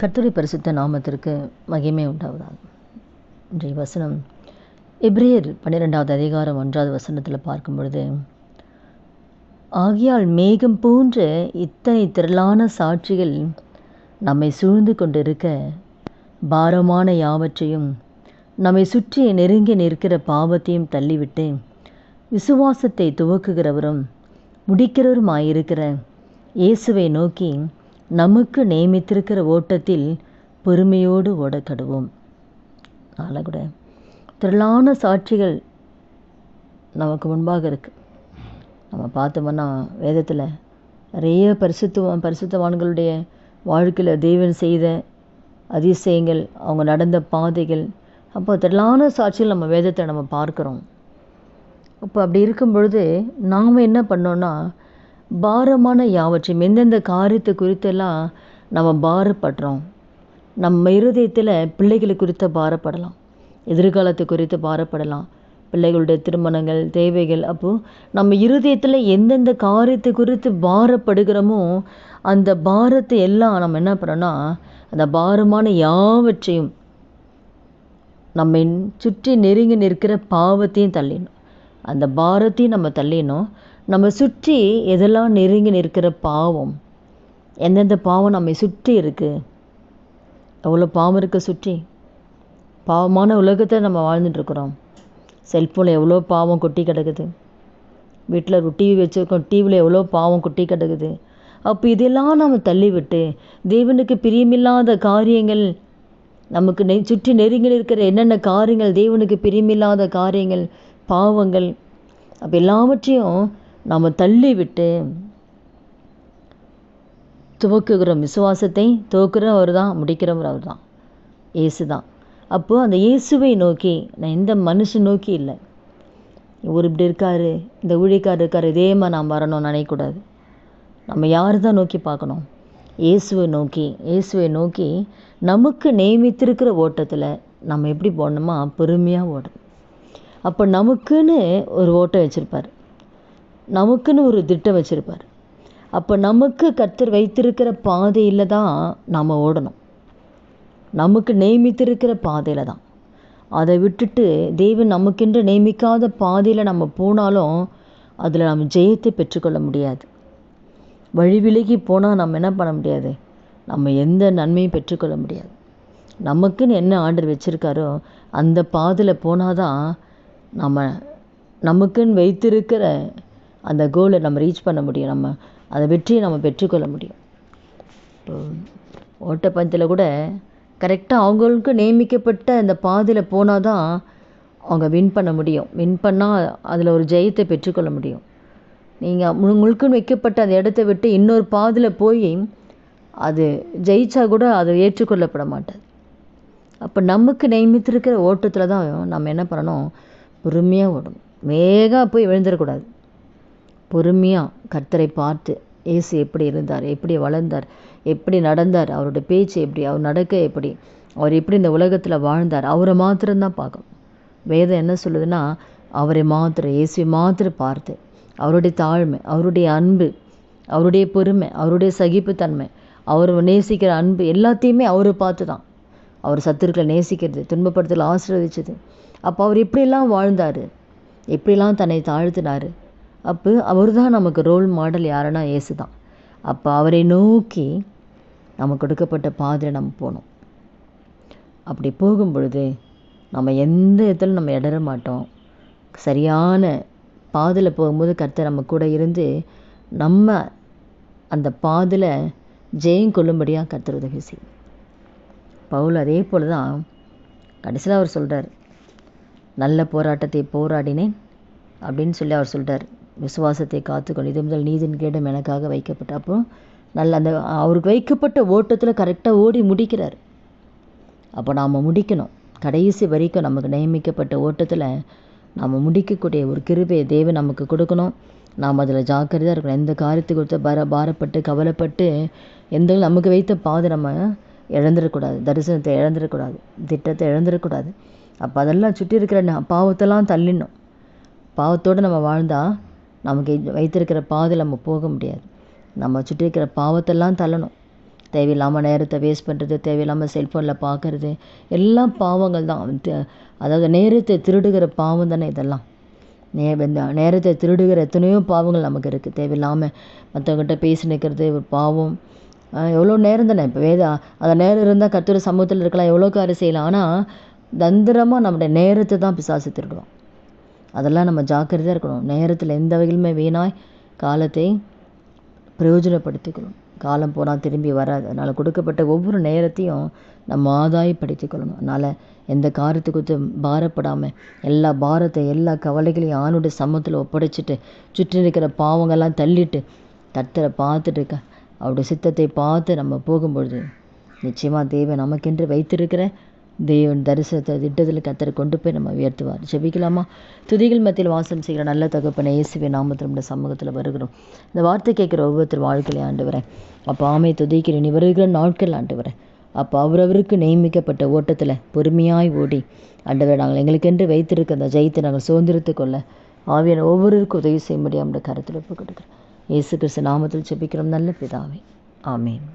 கர்த்தருடைய பரிசுத்த நாமத்திற்கு மகிமை உண்டாவதாக. இன்றைய வசனம் எபிரேயர் 12வது அதிகாரம் 1வது வசனத்தில் பார்க்கும் பொழுது, ஆகையால் மேகம் போன்ற இத்தனை திரளான சாட்சிகள் நம்மை சூழ்ந்து கொண்டிருக்க, பாரமான யாவற்றையும் நம்மை சுற்றி நெருங்கி நிற்கிற பாவத்தையும் தள்ளிவிட்டு, விசுவாசத்தை துவக்குகிறவரும் முடிக்கிறவருமாயிருக்கிற இயேசுவை நோக்கி நமக்கு நியமித்திருக்கிற ஓட்டத்தில் பொறுமையோடு ஓடக்கடுவோம். அதனால் கூட திரளான சாட்சிகள் நமக்கு முன்பாக இருக்குது. நம்ம பார்த்தோம்னா வேதத்தில் நிறைய பரிசுத்தவான்களுடைய வாழ்க்கையில் தேவன் செய்த அதிசயங்கள், அவங்க நடந்த பாதைகள், அப்போ திரளான சாட்சிகள் நம்ம வேதத்தை நம்ம பார்க்குறோம். அப்போ அப்படி இருக்கும் பொழுது நாம் என்ன பண்ணோன்னா, பாரமான யாவற்றையும் எந்தெந்த காரியத்தை குறித்தெல்லாம் நம்ம பாரப்படுறோம். நம்ம இருதயத்தில் பிள்ளைகளை குறித்து பாரப்படலாம், எதிர்காலத்தை குறித்து பாரப்படலாம், பிள்ளைகளுடைய திருமணங்கள், தேவைகள். அப்போது நம்ம இருதயத்தில் எந்தெந்த காரியத்தை குறித்து பாரப்படுகிறோமோ அந்த பாரத்தை எல்லாம் நம்ம என்ன பண்ணோன்னா, அந்த பாரமான யாவற்றையும் நம்மை சுற்றி நெருங்கி நிற்கிற பாவத்தையும் தள்ளிடணும். அந்த பாரத்தையும் நம்ம தள்ளிடணும். நம்ம சுற்றி எதெல்லாம் நெருங்கி நிற்கிற பாவம், எந்தெந்த பாவம் நம்மை சுற்றி இருக்குது, எவ்வளோ பாவம் இருக்குது சுற்றி. பாவமான உலகத்தை நம்ம வாழ்ந்துட்டுருக்குறோம். செல்ஃபோனில் எவ்வளோ பாவம் கொட்டி கிடக்குது, வீட்டில் ஒரு டிவி வச்சுருக்கோம், டிவியில் எவ்வளோ பாவம் கொட்டி கிடக்குது. அப்போ இதெல்லாம் நம்ம தள்ளிவிட்டு, தேவனுக்கு பிரியமில்லாத காரியங்கள், நமக்கு சுற்றி நெருங்கி இருக்கிற என்னென்ன காரியங்கள், தேவனுக்கு பிரியமில்லாத காரியங்கள், பாவங்கள், அப்போ எல்லாவற்றையும் நாம் தள்ளிவிட்டு துவக்குகிறோம். விசுவாசத்தை துவக்குறவர் தான், முடிக்கிறவர் அவர் தான், இயேசு தான். அப்போது அந்த இயேசுவை நோக்கி, நான் எந்த மனுஷன் நோக்கி இல்லை, இவர் இப்படி இருக்கார், இந்த ஊழியக்காரர் இருக்கார், இதே மாதிரி நாம் வரணும்னு நினைக்கக்கூடாது. நம்ம யார் தான் நோக்கி பார்க்கணும்? இயேசுவை நோக்கி. இயேசுவை நோக்கி நமக்கு நியமித்திருக்கிற ஓட்டத்தில் நம்ம எப்படி போடணுமா, பொறுமையாக ஓடணும். அப்போ நமக்குன்னு ஒரு ஓட்டம் வச்சுருப்பார், நமக்குன்னு ஒரு திட்டம் வச்சுருப்பார். அப்போ நமக்கு கர்த்தர் வைத்திருக்கிற பாதையில் தான் நாம் ஓடணும், நமக்கு நியமித்திருக்கிற பாதையில் தான். அதை விட்டுட்டு தேவன் நமக்கென்று நியமிக்காத பாதையில் நம்ம போனாலும் அதில் நம்ம ஜெயத்தை பெற்றுக்கொள்ள முடியாது. வழி விலகி போனால் நம்ம என்ன பண்ண முடியாது, நம்ம எந்த நன்மையும் பெற்றுக்கொள்ள முடியாது. நமக்குன்னு என்ன ஆர்டர் வச்சுருக்காரோ அந்த பாதையில் போனால் தான் நமக்குன்னு வைத்திருக்கிற அந்த கோலை நம்ம ரீச் பண்ண முடியும், நம்ம அந்த வெற்றியை நம்ம பெற்றுக்கொள்ள முடியும். இப்போ ஓட்டப்பந்தயத்தில் கூட கரெக்டாக அவங்களுக்கு நியமிக்கப்பட்ட அந்த பாதையில் போனால் தான் அவங்க வின் பண்ண முடியும். வின் பண்ணால் அதில் ஒரு ஜெயத்தை பெற்றுக்கொள்ள முடியும். நீங்கள் முழுக்குன்னு வைக்கப்பட்ட அந்த இடத்த விட்டு இன்னொரு பாதையில் போய் அது ஜெயிச்சா கூட அது ஏற்றுக்கொள்ளப்பட மாட்டாது. அப்போ நமக்கு நியமித்திருக்கிற ஓட்டத்தில் தான் நம்ம என்ன பண்ணணும், பொறுமையாக ஓடணும். வேகமாக போய் விழுந்துடக்கூடாது. பொறுமையாக கர்த்தரை பார்த்து, இயேசு எப்படி இருந்தார், எப்படி வளர்ந்தார், எப்படி நடந்தார், அவருடைய பேச்சு எப்படி, அவர் நடக்க எப்படி, அவர் எப்படி இந்த உலகத்தில் வாழ்ந்தார், அவரை மாத்திரம்தான் பார்க்கணும். வேதம் என்ன சொல்லுதுன்னா, அவரை மாத்திரம், இயேசுவை மாத்திரம் பார்த்து, அவருடைய தாழ்மை, அவருடைய அன்பு, அவருடைய பொறுமை, அவருடைய சகிப்புத்தன்மை, அவர் நேசிக்கிற அன்பு எல்லாத்தையுமே அவரை பார்த்து தான். அவர் சத்துருக்களை நேசிக்கிறது, துன்பப்படுத்தல் ஆசீர்வதிச்சது. அப்போ அவர் எப்படிலாம் வாழ்ந்தார், எப்படிலாம் தன்னை தாழ்த்தினார். அப்போ அவர் தான் நமக்கு ரோல் மாடல். யாருன்னா இயேசு தான். அப்போ அவரை நோக்கி நமக்கு கொடுக்கப்பட்ட பாதையில் நம்ம போகணும். அப்படி போகும் பொழுது நம்ம எந்த இடத்துல நம்ம இடற மாட்டோம். சரியான பாதையில் போகும்போது கர்த்தர் நம்ம கூட இருந்து நம்ம அந்த பாதையில் ஜெயம் கொள்ளும்படியாக கர்த்தர் உதவி செய்யும். பவுல் அதே போல் தான் கடைசியில் அவர் சொல்கிறார், நல்ல போராட்டத்தை போராடினேன் அப்படின்னு சொல்லி அவர் சொல்கிறார். விசுவாசத்தை காத்துக்கொண்டு இது முதல் நீதின் கேடும் எனக்காக வைக்கப்பட்ட. அப்போ நல்ல அந்த அவருக்கு வைக்கப்பட்ட ஓட்டத்தில் கரெக்டாக ஓடி முடிக்கிறார். அப்போ நாம் முடிக்கணும். கடைசி வரைக்கும் நமக்கு நியமிக்கப்பட்ட ஓட்டத்தில் நாம் முடிக்கக்கூடிய ஒரு கிருபையை தேவன் நமக்கு கொடுக்கணும். நாம் அதில் ஜாக்கிரதையாக இருக்கணும். எந்த காரியத்தை கொடுத்து பாரப்பட்டு கவலைப்பட்டு எந்த நமக்கு வைத்த பாதை நம்ம இழந்துடக்கூடாது, தரிசனத்தை இழந்துடக்கூடாது, திட்டத்தை இழந்துடக்கூடாது. அப்போ அதெல்லாம் சுற்றி இருக்கிற பாவத்தெல்லாம் தள்ளிடணும். பாவத்தோடு நம்ம வாழ்ந்தால் நமக்கு வைத்திருக்கிற பாதையில் நம்ம போக முடியாது. நம்ம சுற்றி இருக்கிற பாவத்தெல்லாம் தள்ளணும். தேவையில்லாமல் நேரத்தை வேஸ்ட் பண்ணுறது, தேவையில்லாமல் செல்ஃபோனில் பார்க்குறது, எல்லாம் பாவங்கள் தான். அதாவது நேரத்தை திருடுகிற பாவம் தானே இதெல்லாம். நேரத்தை திருடுகிற எத்தனையோ பாவங்கள் நமக்கு இருக்குது. தேவையில்லாமல் மற்றவங்ககிட்ட பேசி நிற்கிறது ஒரு பாவம். எவ்வளோ நேரம் தானே. இப்போ அந்த நேரம் இருந்தால் கர்த்தர் சமூகத்தில் இருக்கலாம், எவ்வளோ காரியம் செய்யலாம். ஆனால் தந்திரமாக நம்முடைய நேரத்தை தான் பிசாசு திருடுவோம். அதெல்லாம் நம்ம ஜாக்கிரதையாக இருக்கணும். நேரத்தில் எந்த வகையிலுமே வீணாய் காலத்தை பிரயோஜனப்படுத்திக்கணும். காலம் போனால் திரும்பி வராது. அதனால் கொடுக்கப்பட்ட ஒவ்வொரு நேரத்தையும் நம்ம ஆதாயப்படுத்திக்கொள்ளணும். அதனால் எந்த காரியத்தை குறித்து பாரப்படாமல் எல்லா பாரத்தை எல்லா கவலைகளையும் ஆணுடைய சமூகத்தில் ஒப்படைச்சிட்டு சுற்றி இருக்கிற பாவங்கள்லாம் தள்ளிட்டு கர்த்தரை பார்த்துட்டு அவருடைய சித்தத்தை பார்த்து நம்ம போகும்பொழுது நிச்சயமாக தேவன் நமக்கென்று வைத்திருக்கிற தேவன் தரிசனத்தை திட்டத்தில் கர்த்தரை கொண்டு போய் நம்ம உயர்த்துவார். ஜெபிக்கலாமா? துதிகள் மத்தியில் வாசம் செய்கிற நல்ல தகப்பனை இயேசுவின் நாமத்தில் நம்முடைய சமூகத்தில் வருகிறோம். இந்த வார்த்தை கேட்குற ஒவ்வொருத்தர் வாழ்க்கையை ஆண்டவரேன் அப்போ ஆமை துதிக்கிறேன். நீ வருகிற நாட்கள் ஆண்டவரேன் அப்போ அவரவருக்கு நியமிக்கப்பட்ட ஓட்டத்தில் பொறுமையாய் ஓடி ஆண்டவரை நாங்கள் எங்களுக்கென்று வைத்திருக்க அந்த ஜெயத்தை நாங்கள் சுதந்திரத்து கொள்ள ஆவியான ஒவ்வொருவருக்கும் உதவி செய்ய முடியும். நம்முடைய கருத்தில் ஒப்பு கொடுக்குறேன். இயேசு கிறிஸ்து நாமத்தில் ஜெபிக்கிறோம் நல்ல பிதாவே. ஆமேன்.